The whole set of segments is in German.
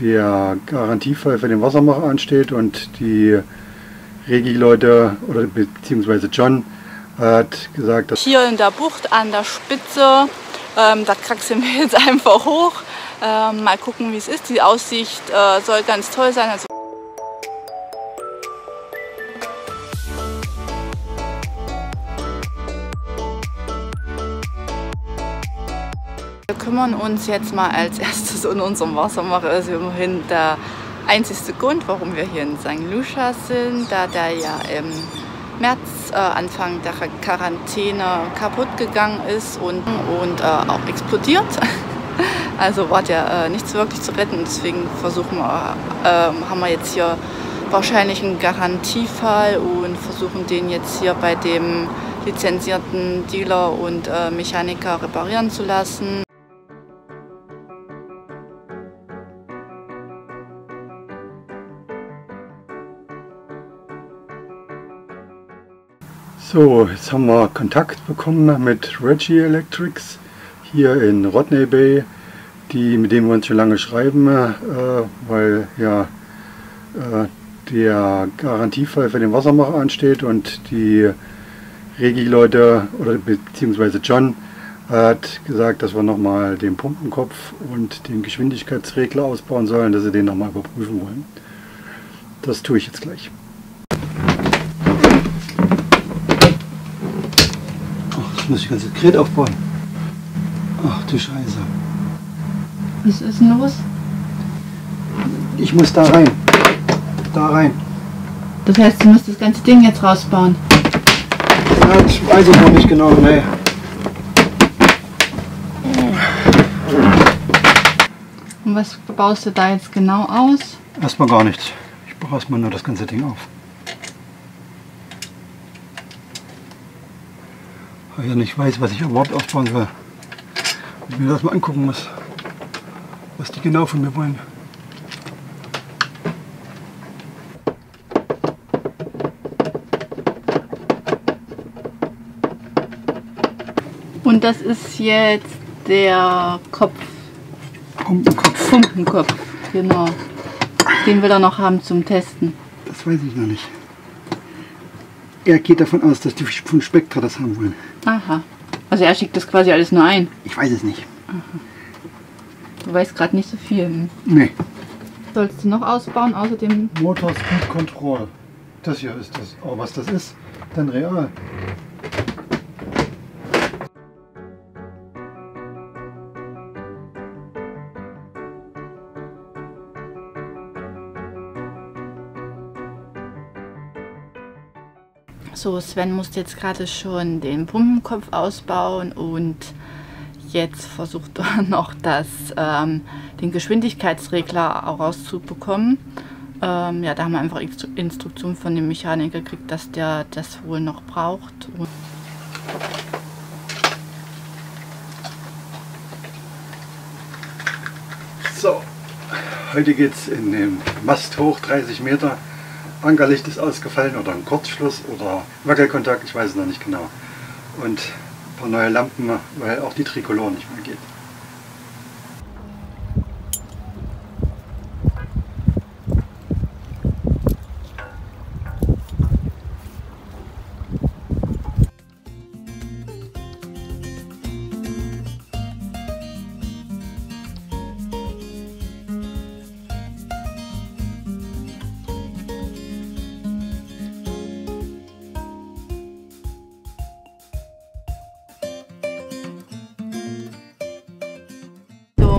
der Garantiefall für den Wassermacher ansteht und die Regi-Leute oder beziehungsweise John hat gesagt, dass hier in der Bucht an der Spitze, da kraxeln wir jetzt einfach hoch. Mal gucken, wie es ist. Die Aussicht soll ganz toll sein. Also wir kümmern uns jetzt mal als erstes um unseren Wassermacher. Das ist immerhin der einzigste Grund, warum wir hier in St. Lucia sind, da der ja im März, Anfang der Quarantäne, kaputt gegangen ist und auch explodiert. Also war der nichts wirklich zu retten. Deswegen haben wir jetzt hier wahrscheinlich einen Garantiefall und versuchen den jetzt hier bei dem lizenzierten Dealer und Mechaniker reparieren zu lassen. so, jetzt haben wir Kontakt bekommen mit Regi Electrics hier in Rodney Bay, mit denen wir uns schon lange schreiben, weil ja der Garantiefall für den Wassermacher ansteht und die Regi-Leute oder beziehungsweise John hat gesagt, dass wir nochmal den Pumpenkopf und den Geschwindigkeitsregler ausbauen sollen, dass sie den nochmal überprüfen wollen. Das tue ich jetzt gleich. Jetzt muss ich das ganze Gerät aufbauen. Ach du Scheiße. Was ist denn los? Ich muss da rein. Da rein. Das heißt, du musst das ganze Ding jetzt rausbauen? Ja, das weiß ich noch nicht genau, nee. Und was baust du da jetzt genau aus? Erstmal gar nichts. Ich baue erstmal nur das ganze Ding auf. Weil ich ja nicht weiß, was ich überhaupt aufbauen soll. Und mir das mal angucken muss, was die genau von mir wollen. Und das ist jetzt der Kopf. Pumpenkopf. Pumpenkopf, genau. Den will er noch haben zum Testen. Das weiß ich noch nicht. Er geht davon aus, dass die von Spectra das haben wollen. Aha. Also er schickt das quasi alles nur ein? Ich weiß es nicht. Aha. Du weißt gerade nicht so viel. Nee. Sollst du noch ausbauen, außer dem Motor Speed Control. Das hier ist das. Aber was das ist, dann real. So, Sven musste jetzt gerade schon den Pumpenkopf ausbauen und jetzt versucht er noch den Geschwindigkeitsregler auch rauszubekommen. Ja, da haben wir einfach Instruktionen von dem Mechaniker gekriegt, dass der das wohl noch braucht. So, heute geht es in den Mast hoch, 30 Meter. Ankerlicht ist ausgefallen oder ein Kurzschluss oder Wackelkontakt, ich weiß es noch nicht genau. Und ein paar neue Lampen, weil auch die Tricolor nicht mehr geht.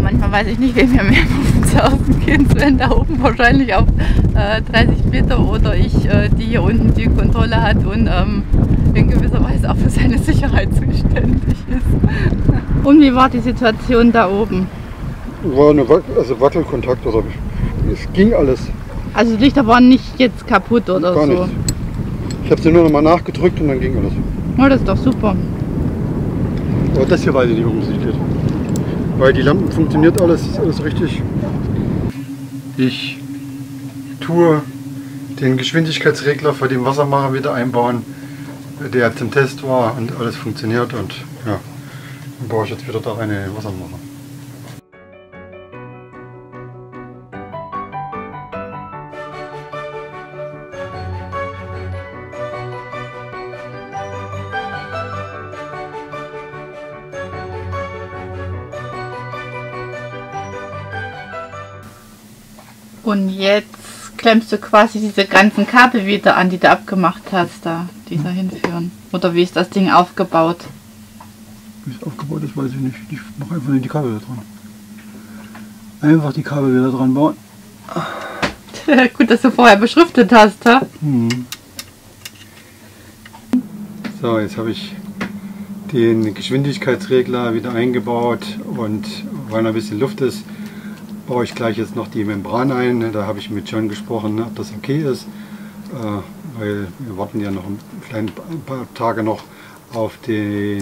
Manchmal weiß ich nicht, wem wir mehr zu Hause gehen, Sven da oben wahrscheinlich auf 30 Meter oder ich, die hier unten die Kontrolle hat und in gewisser Weise auch für seine Sicherheit zuständig ist. Und wie war die Situation da oben? War eine Wackelkontakt oder es ging alles. Also die Lichter waren nicht jetzt kaputt oder Gar so? Nichts. Ich habe sie nur noch mal nachgedrückt und dann ging alles. Oh, das ist doch super. Aber das hier weiß ich nicht, warum es nicht geht. Weil die Lampen funktioniert alles, ist alles richtig. Ich tue den Geschwindigkeitsregler für den Wassermacher wieder einbauen, der zum Test war und alles funktioniert und ja, dann baue ich jetzt wieder da rein in den Wassermacher. Und jetzt klemmst du quasi diese ganzen Kabel wieder an, die du abgemacht hast, da, die da hinführen. Oder wie ist das Ding aufgebaut? Wie es aufgebaut ist, weiß ich nicht. Ich mache einfach nur die Kabel wieder dran. Einfach die Kabel wieder dran bauen. Gut, dass du vorher beschriftet hast, ha? Mhm. So, jetzt habe ich den Geschwindigkeitsregler wieder eingebaut und weil noch ein bisschen Luft ist, baue ich gleich jetzt noch die Membran ein. Da habe ich mit John gesprochen, ob das okay ist, weil wir warten ja noch ein paar Tage noch auf die,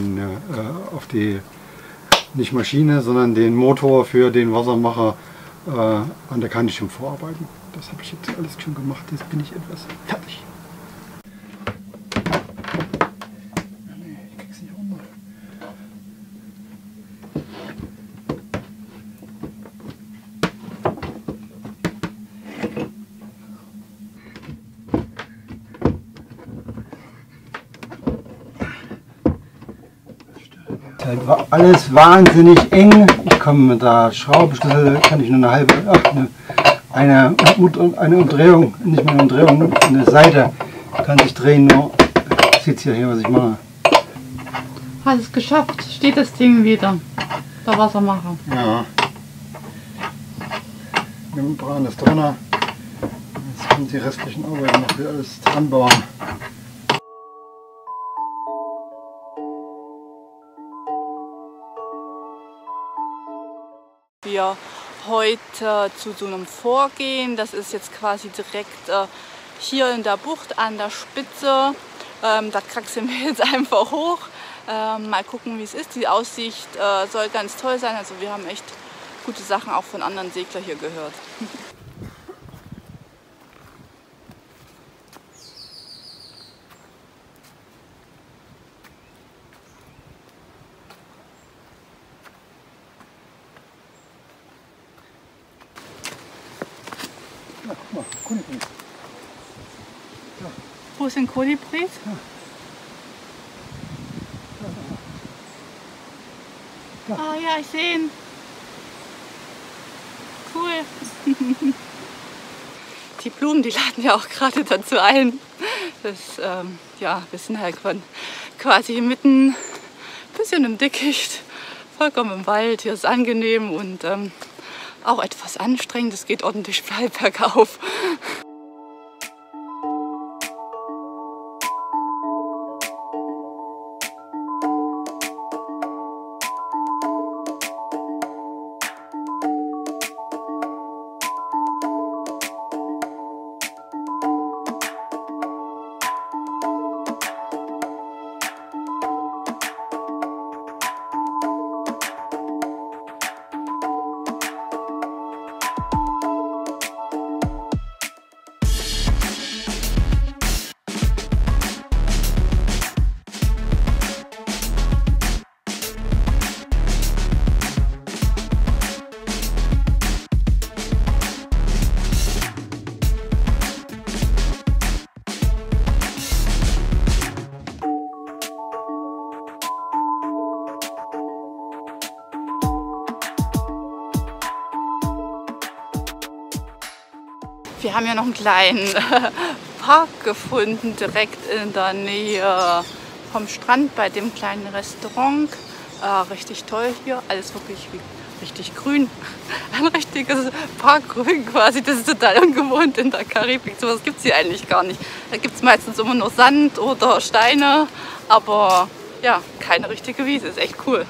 nicht Maschine, sondern den Motor für den Wassermacher. Und da kann ich schon vorarbeiten. Das habe ich jetzt alles schon gemacht, jetzt bin ich etwas fertig. War alles wahnsinnig eng. Ich komme mit der Schraubenschlüssel, kann ich nur eine Umdrehung, nicht mal eine Umdrehung, eine Seite kann sich drehen, nur sieht hier, was ich mache. Hast es geschafft, steht das Ding wieder, der Wassermacher. Ja. Die Membran ist drin. Jetzt kommt die restlichen Arbeiten noch wieder alles dran bauen. Wir heute zu so einem Vorgehen, das ist jetzt quasi direkt hier in der Bucht an der Spitze, da kraxeln wir jetzt einfach hoch, mal gucken wie es ist, die Aussicht soll ganz toll sein, also wir haben echt gute Sachen auch von anderen Seglern hier gehört. Ja, guck mal, Kolibris. Ja. Wo sind Kolibris? Ja. Ja. Ah ja, ich sehe ihn. Cool. Die Blumen, die laden ja auch gerade dazu ein. Das, ja, wir sind halt quasi mitten, ein bisschen im Dickicht, vollkommen im Wald. Hier ist angenehm und auch etwas anstrengend, es geht ordentlich steil bergauf. Wir haben ja noch einen kleinen Park gefunden, direkt in der Nähe vom Strand bei dem kleinen Restaurant. Richtig toll hier, alles wirklich richtig grün. Ein richtiges Parkgrün quasi, das ist total ungewohnt in der Karibik. So was gibt es hier eigentlich gar nicht. Da gibt es meistens immer nur Sand oder Steine, aber ja, keine richtige Wiese, ist echt cool.